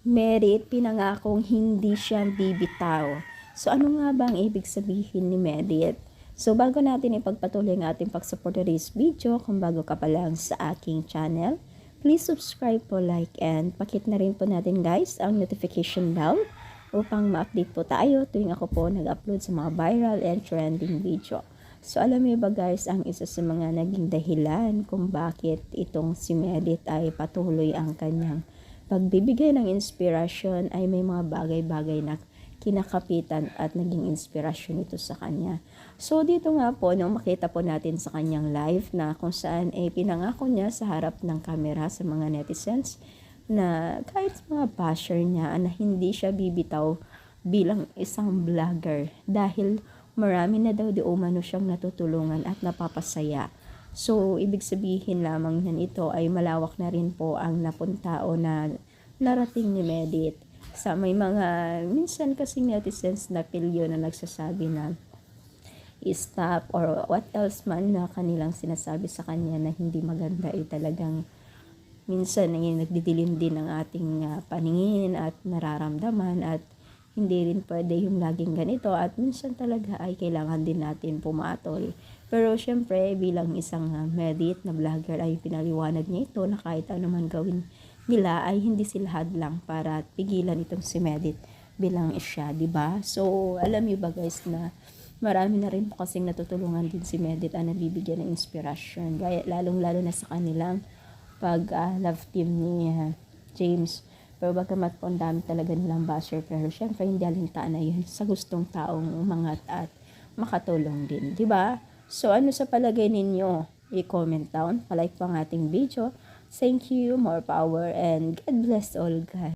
Merit, pinangakong hindi siya bibitaw. So ano nga ba ang ibig sabihin ni Merit? So bago natin ipagpatuloy ang ating pag-support today's video, kung bago ka pa lang sa aking channel, please subscribe po, like, and pakit na rin po natin guys ang notification bell upang ma-update po tayo tuwing ako po nag-upload sa mga viral and trending video. So alam niyo ba guys, ang isa sa mga naging dahilan kung bakit itong si Merit ay patuloy ang kanyang pagbibigay ng inspirasyon ay may mga bagay-bagay na kinakapitan at naging inspirasyon ito sa kanya. So dito nga po, nung makita po natin sa kanyang live na kung saan pinangako niya sa harap ng kamera sa mga netizens na kahit sa mga basher niya na hindi siya bibitaw bilang isang vlogger dahil marami na daw di umano siyang natutulungan at napapasaya. So, ibig sabihin lamang yan ito ay malawak na rin po ang napunta o na narating ni Merit. Sa may mga, minsan kasi netizens na pilyo na nagsasabi na stop or what else man na kanilang sinasabi sa kanya na hindi maganda ay talagang minsan ay nagdidilim din ang ating paningin at nararamdaman at hindi rin pwede yung laging ganito at minsan talaga ay kailangan din natin pumatol. Pero syempre bilang isang Merit na vlogger ay pinaliwanag niya ito na kahit ano man gawin nila ay hindi sila hadlang para pigilan itong si Merit bilang siya, di ba? So alam niyo ba guys na marami na rin po kasing natutulungan din si Merit na nabibigyan ng inspirasyon. Lalong-lalo na sa kanilang love team ni James. Pero bagamat po ang dami talaga nilang basher, pero syempre hindi alintaan na yun sa gustong taong umangat at makatulong din, di ba? So ano sa palagay ninyo? I-comment down, palike po ang ating video. Thank you, more power, and God bless all guys.